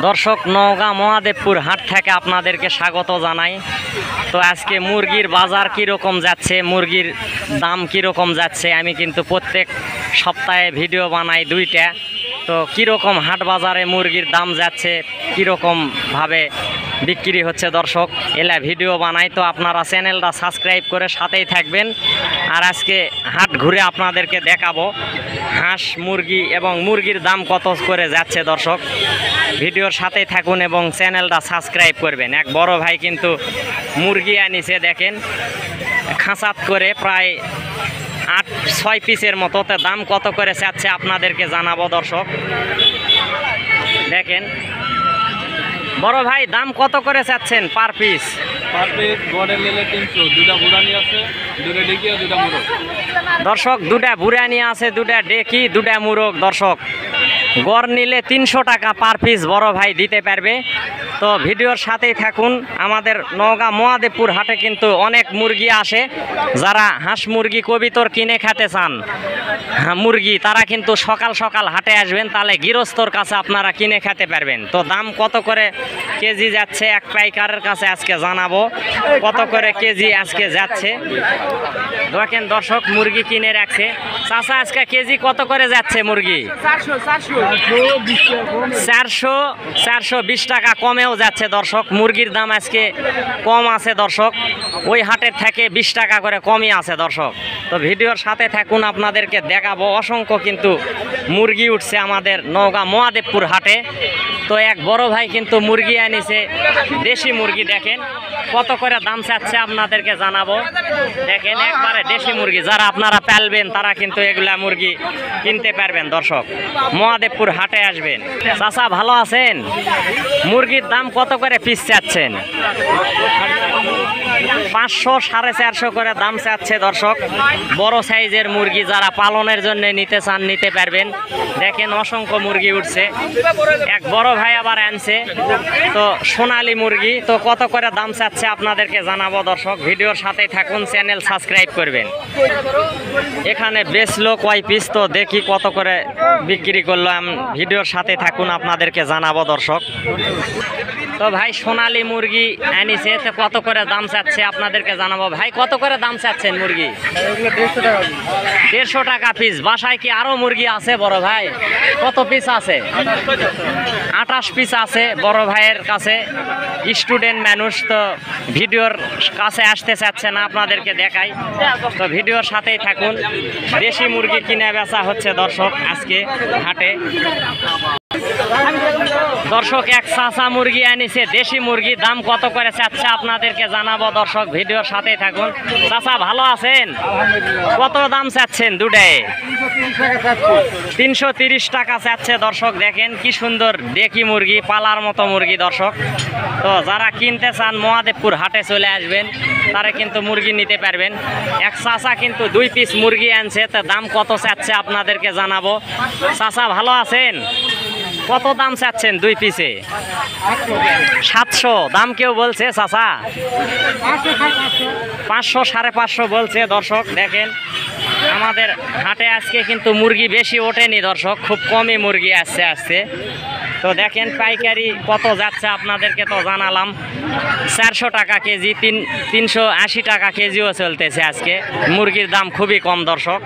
দর্শক, নওগাঁ মহাদেবপুর হাট থেকে আপনাদেরকে স্বাগত জানাই। তো আজকে মুরগির বাজার কীরকম যাচ্ছে, মুরগির দাম কীরকম যাচ্ছে, আমি কিন্তু প্রত্যেক সপ্তাহে ভিডিও বানাই দুইটা। তো কীরকম হাট বাজারে মুরগির দাম যাচ্ছে, কীরকমভাবে বিক্রি হচ্ছে দর্শক, এলা ভিডিও বানাই। তো আপনারা চ্যানেলটা সাবস্ক্রাইব করে সাথেই থাকবেন। আর আজকে হাট ঘুরে আপনাদেরকে দেখাবো হাঁস, মুরগি এবং মুরগির দাম কত করে যাচ্ছে দর্শক। ভিডিওর সাথেই থাকুন এবং চ্যানেলটা সাবস্ক্রাইব করবেন। এক বড় ভাই কিন্তু মুরগি আনিছে, দেখেন খাঁচাত করে প্রায় 8-6 পিসের মতো। তো দাম কত করে চাচ্ছে আপনাদেরকে জানাবো দর্শক। দেখেন বড় ভাই, দাম কত করে চাচ্ছেন পার পিস? পার পিস গড়ে নিলে 300, দুটা বুড়ানি আছে, দুটা ডেকি আর দুটা মুরগ। দর্শক, দুটা বুড়ানি আছে, দুটা ডেকি, দুটা মুরগ। দর্শক, গড় নিলে 300 টাকা পার পিস বড় ভাই দিতে পারবে। তো ভিডিওর সাথেই থাকুন। আমাদের নওগাঁ মহাদেবপুর হাটে কিন্তু অনেক মুরগি আসে। যারা হাঁস মুরগি কবিতর কিনে খেতে চান মুরগি, তারা কিন্তু সকাল সকাল হাটে আসবেন, তাহলে গৃহস্থর কাছে আপনারা কিনে খেতে পারবেন। তো দাম কত করে কেজি যাচ্ছে এক পাইকারের কাছে আজকে জানাবো কত করে কেজি আজকে যাচ্ছে। দেখেন দর্শক, মুরগি কিনে রাখছে চাচা। আজকে কেজি কত করে যাচ্ছে মুরগি? 420 টাকা কমেও যাচ্ছে দর্শক। মুরগির দাম আজকে কম আছে দর্শক, ওই হাটের থেকে 20 টাকা করে কমই আছে দর্শক। তো ভিডিওর সাথে থাকুন, আপনাদেরকে দেখাবো। অসংখ্য কিন্তু মুরগি উঠছে আমাদের নওগাঁ মহাদেবপুর হাটে। তো এক বড় ভাই কিন্তু মুরগি আনিছে, দেশি মুরগি। দেখেন কত করে দাম চাচ্ছে আপনাদেরকে জানাবো। দেখেন একবারে দেশি মুরগি, যারা আপনারা পালবেন তারা কিন্তু এগুলা মুরগি কিনতে পারবেন দর্শক। মহাদেবপুর হাটে আসবেন। চাচা ভালো আছেন? মুরগির দাম কত করে পিস চাচ্ছেন? 500, 450 করে দাম চাচ্ছে দর্শক। বড় সাইজের মুরগি যারা পালনের জন্য নিতে চান নিতে পারবেন। দেখেন অসংখ্য মুরগি উঠছে। এক বড় ভাই আবার আনছে তো সোনালী মুরগি। তো কত করে দাম চাচ্ছে আপনাদেরকে জানাবো দর্শক। ভিডিওর সাথেই থাকুন, চ্যানেল সাবস্ক্রাইব করবেন। এখানে বেচলো কয় পিস, তো দেখি কত করে বিক্রি করলাম। ভিডিওর সাথে থাকুন, আপনাদেরকে জানাবো দর্শক। তো ভাই সোনালী মুরগি আনিছে, তো কত করে দাম চাচ্ছে আপনাদেরকে জানাবো। ভাই কত করে দাম চাচ্ছেন মুরগি? 150 টাকা পিস। বাসায় কি আরো মুরগি আছে বড় ভাই? কত পিস আছে? 28 পিস আছে বড় ভাইয়ের কাছে। স্টুডেন্ট মানুষ, তো ভিডিওর কাছে আসতে চাচ্ছে না, আপনাদেরকে দেখাই। তো ভিডিওর সাথেই থাকুন। দেশি মুরগি কিনে বেচা হচ্ছে দর্শক আজকে হাটে। দর্শক, এক চাচা মুরগি আনিছে, দেশি মুরগি। দাম কত করে চাচ্ছে আপনাদেরকে জানাবো দর্শক। ভিডিওর সাথেই থাকুন। চাচা ভালো আছেন? কত দাম চাচ্ছেন দুটায়? 330 টাকা চাচ্ছে দর্শক। দেখেন কি সুন্দর দেশি মুরগি, পালার মতো মুরগি দর্শক। তো যারা কিনতে চান মহাদেবপুর হাটে চলে আসবেন, তারা কিন্তু মুরগি নিতে পারবেন। এক চাচা কিন্তু 2 পিস মুরগি আনছে, তো দাম কত চাচ্ছে আপনাদেরকে জানাবো। চাচা ভালো আছেন? কত দাম চাচ্ছেন 2 পিসে? 700 দাম কেউ বলছে চাচা? 500, 550 বলছে দর্শক। দেখেন আমাদের হাটে আজকে কিন্তু মুরগি বেশি ওঠেনি দর্শক, খুব কমই মুরগি আসছে আসছে। তো দেখেন পাইকারি কত যাচ্ছে আপনাদেরকে তো জানালাম। 400 টাকা কেজি, 380 টাকা কেজিও চলতেছে আজকে। মুরগির দাম খুবই কম দর্শক।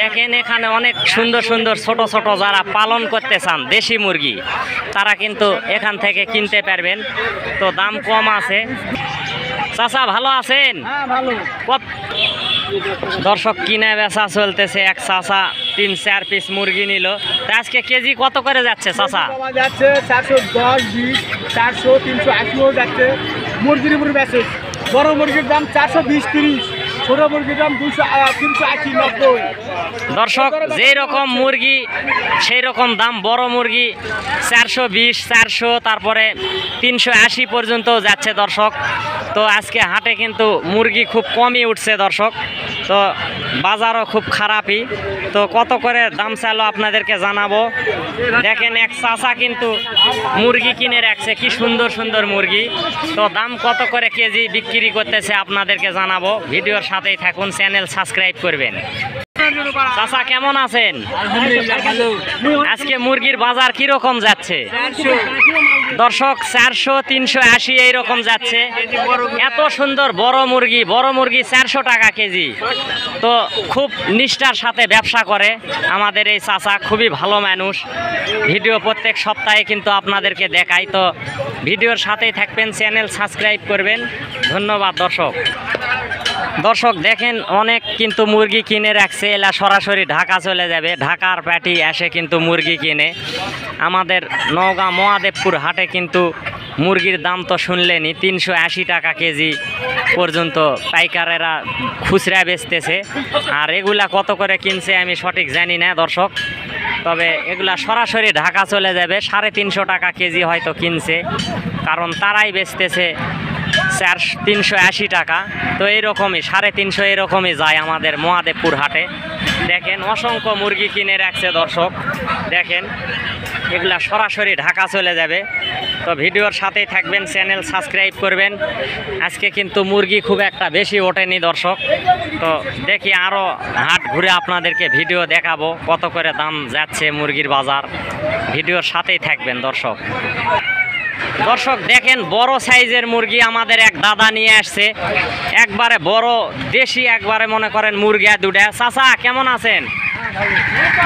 দেখেন এখানে অনেক সুন্দর সুন্দর ছোট ছোট যারা পালন করতে চান দেশি মুরগি, তারা কিন্তু এখান থেকে কিনতে পারবেন। তো দাম কম আছে। চাচা ভালো আছেন? দর্শক, কিনে বেচা চলতেছে। এক চাচা 3-4 পিস মুরগি নিল। তা আজকে কেজি কত করে যাচ্ছে চাচা? যাচ্ছে 410, 20, 400, 380 যাচ্ছে। মুরগির উপর বেচে। বড় মুরগির দাম 420, 30। ছোট মুরগির দাম 380, 90। দর্শক, যেই রকম মুরগি সেই রকম দাম। বড় মুরগি 420, 400, তারপরে 380 পর্যন্ত যাচ্ছে দর্শক। তো আজকে হাটে কিন্তু মুরগি খুব কমই উঠছে দর্শক। তো বাজারও খুব খারাপই। তো কত করে দাম চাইলো আপনাদেরকে জানাবো। দেখেন এক চাচা কিন্তু মুরগি কিনে রাখছে, কি সুন্দর সুন্দর মুরগি। তো দাম কত করে কেজি বিক্রি করতেছে আপনাদেরকে জানাবো। ভিডিওর সাথেই থাকুন, চ্যানেল সাবস্ক্রাইব করবেন। চাচা কেমন আছেন? আজকে মুরগির বাজার কিরকম যাচ্ছে? দর্শক 400 380 এইরকম যাচ্ছে। এত সুন্দর বড় মুরগি 400 টাকা কেজি। তো খুব নিষ্ঠার সাথে ব্যবসা করে আমাদের এই চাচা, খুবই ভালো মানুষ। ভিডিও প্রত্যেক সপ্তাহে কিন্তু আপনাদেরকে দেখাই। তো ভিডিওর সাথেই থাকবেন, চ্যানেল সাবস্ক্রাইব করবেন। ধন্যবাদ দর্শক। দর্শক দেখেন অনেক কিন্তু মুরগি কিনে রাখছে, এলা সরাসরি ঢাকা চলে যাবে। ঢাকার প্যাটি এসে কিন্তু মুরগি কিনে। আমাদের নওগাঁ মহাদেবপুর হাটে কিন্তু মুরগির দাম তো শুনলেনই, 380 টাকা কেজি পর্যন্ত পাইকারেরা খুচরা বেচতেছে। আর এগুলা কত করে কিনছে আমি সঠিক জানি না দর্শক, তবে এগুলা সরাসরি ঢাকা চলে যাবে। 350 টাকা কেজি হয়তো কিনছে, কারণ তারাই বেচতেছে 380 টাকা। তো এইরকমই 350 এরকমই যায় আমাদের মহাদেবপুর হাটে। দেখেন অসংখ্য মুরগি কিনে রাখছে দর্শক, দেখেন এগুলা সরাসরি ঢাকা চলে যাবে। তো ভিডিওর সাথেই থাকবেন, চ্যানেল সাবস্ক্রাইব করবেন। আজকে কিন্তু মুরগি খুব একটা বেশি ওঠেনি দর্শক। তো দেখি আরও হাট ঘুরে আপনাদেরকে ভিডিও দেখাবো কত করে দাম যাচ্ছে মুরগির বাজার। ভিডিওর সাথেই থাকবেন দর্শক। দর্শক দেখেন বড় সাইজের মুরগি আমাদের এক দাদা নিয়ে আসছে, একবারে বড় দেশি, একবারে মনে করেন মুরগি দুটা। চাচা কেমন আছেন?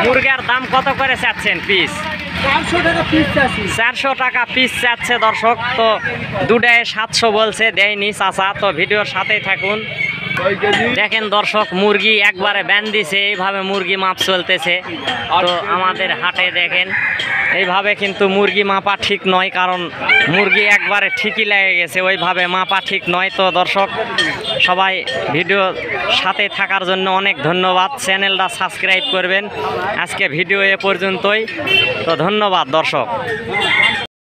মুরগির দাম কত করে চাচ্ছেন পিস? 400 টাকা পিস চাচ্ছে দর্শক। তো দুটায় 700 বলছে, দেয়নি চাচা। তো ভিডিওর সাথেই থাকুন। দেখেন দর্শক মুরগি একবারে ব্যান দিছে, এইভাবে মুরগি মাপ চলতেছে। তো আমাদের হাটে দেখেন এইভাবে কিন্তু মুরগি মাপা ঠিক নয়, কারণ মুরগি একবারে ঠিকই লেগে গেছে, ওইভাবে মাপা ঠিক নয়। তো দর্শক সবাই ভিডিও সাথে থাকার জন্য অনেক ধন্যবাদ। চ্যানেলটা সাবস্ক্রাইব করবেন। আজকে ভিডিও এ পর্যন্তই। তো ধন্যবাদ দর্শক।